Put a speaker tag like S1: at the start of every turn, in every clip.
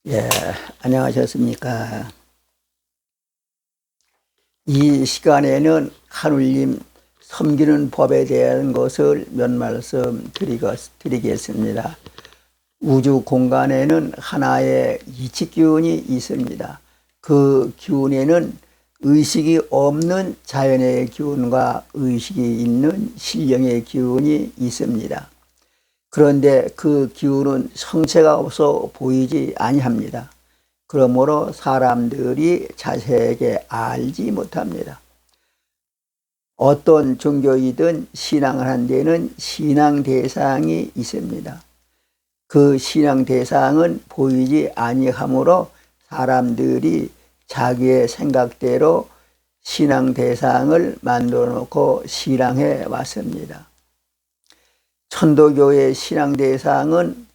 S1: 예, 안녕하셨습니까? 이 시간에는 하느님 섬기는 법에 대한 것을 몇 말씀 드리겠습니다. 우주 공간에는 하나의 이치 기운이 있습니다. 그 기운에는 의식이 없는 자연의 기운과 의식이 있는 신령의 기운이 있습니다. 그런데 그 기운은 성체가 없어 보이지 아니합니다. 그러므로 사람들이 자세하게 알지 못합니다. 어떤 종교이든 신앙을 한 데는 신앙 대상이 있습니다. 그 신앙 대상은 보이지 아니하므로 사람들이 자기의 생각대로 신앙 대상을 만들어 놓고 신앙해 왔습니다. 천도교의 신앙 대상은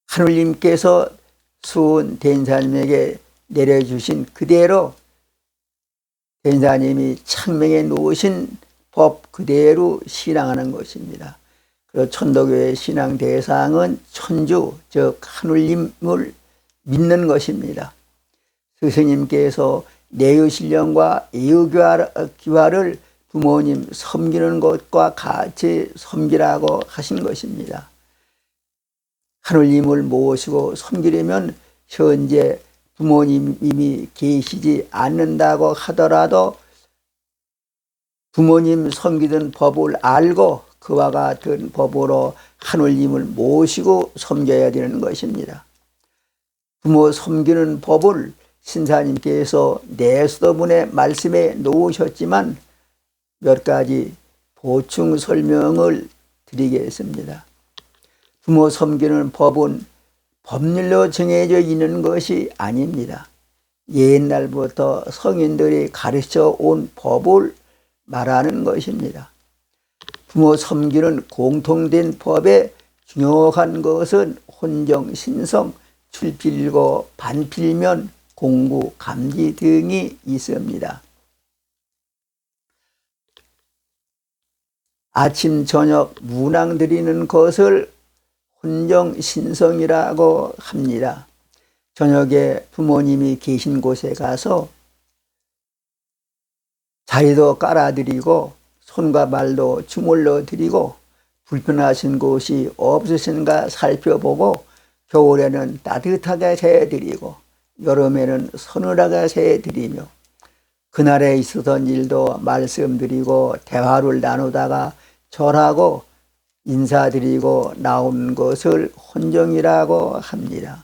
S1: 하느님께서 수은 대인사님에게 내려주신 그대로 대인사님이 창명해 놓으신 법 그대로 신앙하는 것입니다. 그리고 천도교의 신앙 대상은 천주, 즉 하느님을 믿는 것입니다. 스승님께서 내유신령과 애유기화를 부모님 섬기는 것과 같이 섬기라고 하신 것입니다. 하느님을 모시고 섬기려면 현재 부모님이 계시지 않는다고 하더라도 부모님 섬기던 법을 알고 그와 같은 법으로 하느님을 모시고 섬겨야 되는 것입니다. 부모 섬기는 법을 신사님께서 내수도문의 말씀에 놓으셨지만 몇 가지 보충 설명을 드리겠습니다. 부모 섬기는 법은 법률로 정해져 있는 것이 아닙니다. 옛날부터 성인들이 가르쳐 온 법을 말하는 것입니다. 부모 섬기는 공통된 법의 중요한 것은 혼정, 신성, 출필고, 반필면, 공구, 감지 등이 있습니다. 아침 저녁 문항 드리는 것을 혼정신성이라고 합니다. 저녁에 부모님이 계신 곳에 가서 자리도 깔아드리고 손과 발도 주물러 드리고 불편하신 곳이 없으신가 살펴보고 겨울에는 따뜻하게 재드리고 여름에는 서늘하게 재드리며 그날에 있었던 일도 말씀드리고 대화를 나누다가 절하고 인사드리고 나온 것을 혼정이라고 합니다.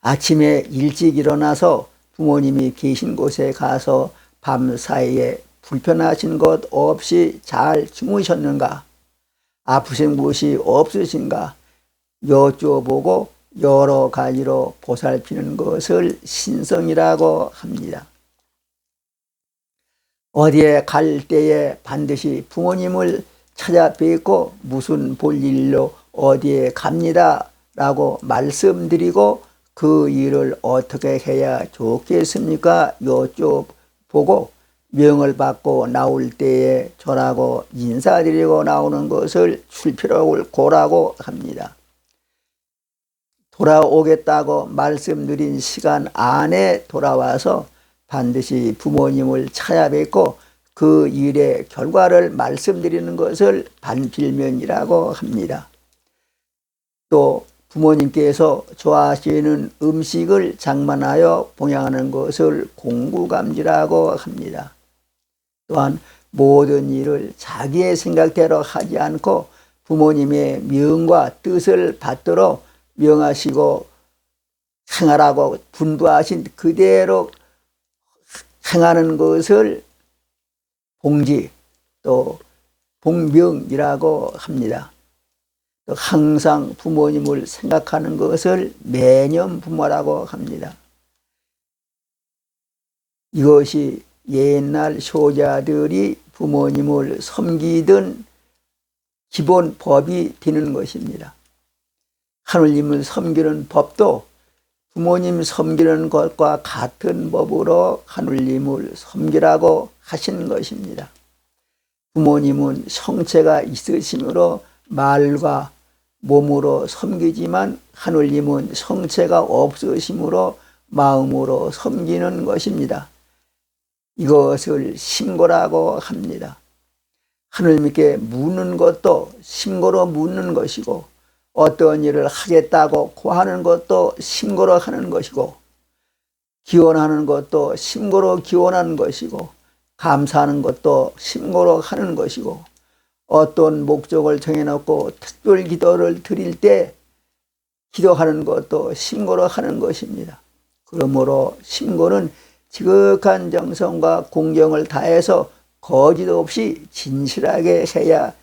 S1: 아침에 일찍 일어나서 부모님이 계신 곳에 가서 밤 사이에 불편하신 것 없이 잘 주무셨는가, 아프신 곳이 없으신가 여쭤보고 여러 가지로 보살피는 것을 신성이라고 합니다. 어디에 갈 때에 반드시 부모님을 찾아뵙고 무슨 볼일로 어디에 갑니다 라고 말씀드리고 그 일을 어떻게 해야 좋겠습니까 여쭤보고 명을 받고 나올 때에 절하고 인사드리고 나오는 것을 출필옥을 고라고 합니다. 돌아오겠다고 말씀드린 시간 안에 돌아와서 반드시 부모님을 찾아뵙고 그 일의 결과를 말씀드리는 것을 반필면이라고 합니다. 또 부모님께서 좋아하시는 음식을 장만하여 봉양하는 것을 공구감지라고 합니다. 또한 모든 일을 자기의 생각대로 하지 않고 부모님의 명과 뜻을 받도록 명하시고 행하라고 분부하신 그대로 행하는 것을 봉지 또 봉명이라고 합니다. 또 항상 부모님을 생각하는 것을 매년 부모라고 합니다. 이것이 옛날 효자들이 부모님을 섬기던 기본 법이 되는 것입니다. 하느님을 섬기는 법도 부모님 섬기는 것과 같은 법으로 하느님을 섬기라고 하신 것입니다. 부모님은 성체가 있으시므로 말과 몸으로 섬기지만 하느님은 성체가 없으심으로 마음으로 섬기는 것입니다. 이것을 신고라고 합니다. 하느님께 묻는 것도 신고로 묻는 것이고, 어떤 일을 하겠다고 고하는 것도 신고로 하는 것이고, 기원하는 것도 신고로 기원하는 것이고, 감사하는 것도 신고로 하는 것이고, 어떤 목적을 정해놓고 특별 기도를 드릴 때 기도하는 것도 신고로 하는 것입니다. 그러므로 신고는 지극한 정성과 공경을 다해서 거짓 없이 진실하게 해야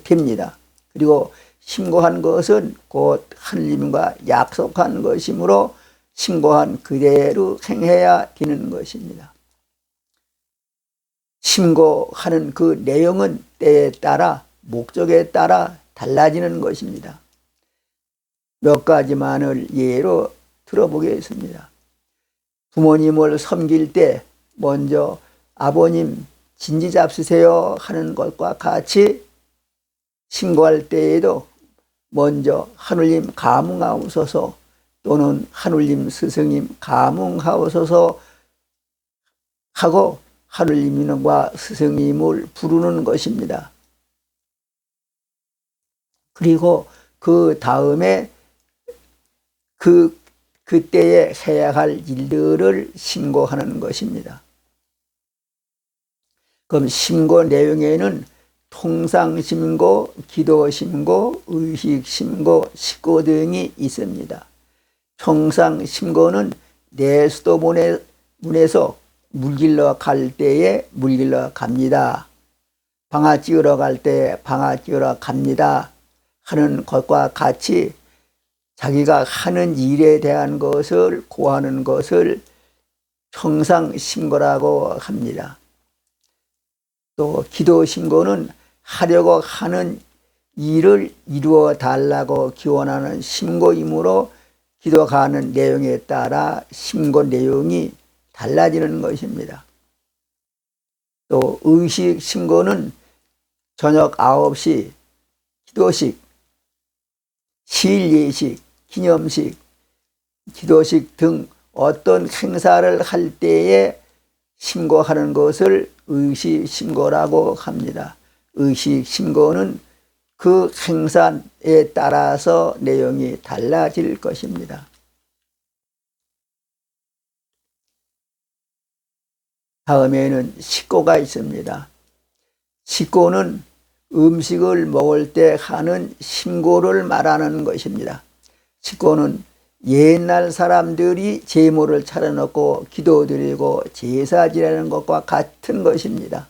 S1: 됩니다. 그리고 신고한 것은 곧 하느님과 약속한 것이므로 신고한 그대로 행해야 되는 것입니다. 신고하는 그 내용은 때에 따라 목적에 따라 달라지는 것입니다. 몇 가지만을 예로 들어보겠습니다. 부모님을 섬길 때 먼저 아버님 진지 잡수세요 하는 것과 같이 신고할 때에도 먼저 하느님 감응하옵소서 또는 하느님 스승님 감응하옵소서 하고 하느님과 스승님을 부르는 것입니다. 그리고 그 다음에 그때에 해야 할 일들을 신고하는 것입니다. 그럼 신고 내용에는 통상신고, 기도신고, 의식신고, 식고 등이 있습니다. 통상신고는 내수도문에서 물길러 갈 때에 물길러 갑니다. 방아 찍으러 갈 때 방아 찍으러 갑니다 하는 것과 같이 자기가 하는 일에 대한 것을 고하는 것을 평상신고라고 합니다. 또 기도신고는 하려고 하는 일을 이루어 달라고 기원하는 신고이므로 기도하는 내용에 따라 신고 내용이 달라지는 것입니다. 또 의식 신고는 저녁 9시 기도식, 시일예식, 기념식, 기도식 등 어떤 행사를 할 때에 신고하는 것을 의식 신고라고 합니다. 의식 신고는 그 행사에 따라서 내용이 달라질 것입니다. 다음에는 식고가 있습니다. 식고는 음식을 먹을 때 하는 신고를 말하는 것입니다. 식고는 옛날 사람들이 제물을 차려놓고 기도드리고 제사 지내는 것과 같은 것입니다.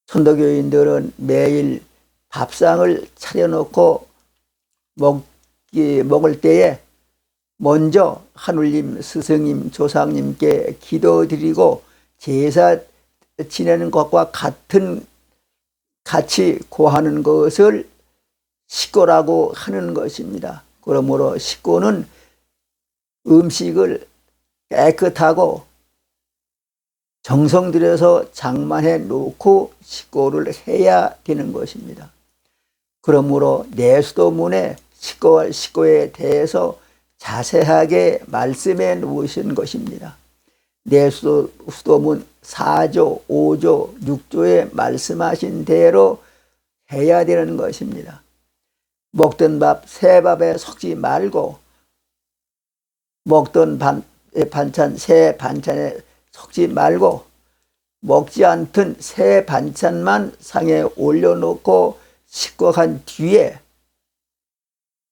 S1: 선도교인들은 매일 밥상을 차려놓고 먹을 때에 먼저 하느님, 스승님, 조상님께 기도드리고 제사 지내는 것과 같이 고하는 것을 식고라고 하는 것입니다. 그러므로 식고는 음식을 깨끗하고 정성 들여서 장만해 놓고 식고를 해야 되는 것입니다. 그러므로 내수도문에 식고할 식고에 대해서 자세하게 말씀해 놓으신 것입니다. 내수도문 4조, 5조, 6조에 말씀하신 대로 해야 되는 것입니다. 먹던 밥 새 밥에 섞지 말고 먹던 반찬 새 반찬에 섞지 말고 먹지 않던 새 반찬만 상에 올려놓고 식고한 뒤에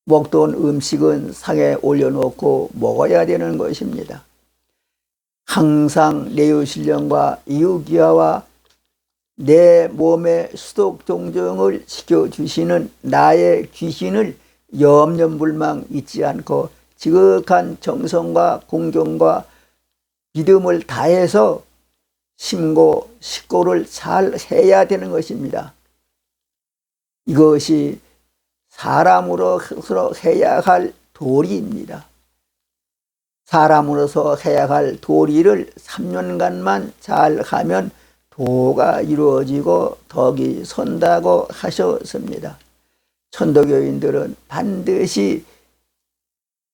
S1: 먹던 음식은 상에 올려놓고 먹어야 되는 것입니다. 항상 내유신령과 이유기화와 내 몸의 수독종정을 시켜주시는 나의 귀신을 염려불망 잊지 않고 지극한 정성과 공경과 믿음을 다해서 식고를 잘 해야 되는 것입니다. 이것이 사람으로서 해야 할 도리입니다. 사람으로서 해야 할 도리를 3년간만 잘 하면 도가 이루어지고 덕이 선다고 하셨습니다. 천도교인들은 반드시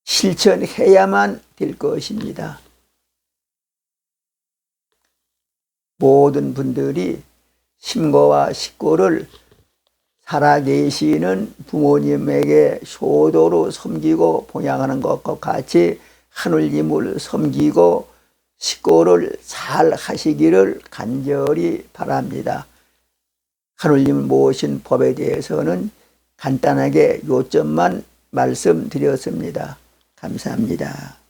S1: 실천해야만 될 것입니다. 모든 분들이 심고와 식고를 살아계시는 부모님에게 효도로 섬기고 봉양하는 것과 같이 하느님을 섬기고 식고를 잘 하시기를 간절히 바랍니다. 하느님을 모신 법에 대해서는 간단하게 요점만 말씀드렸습니다. 감사합니다.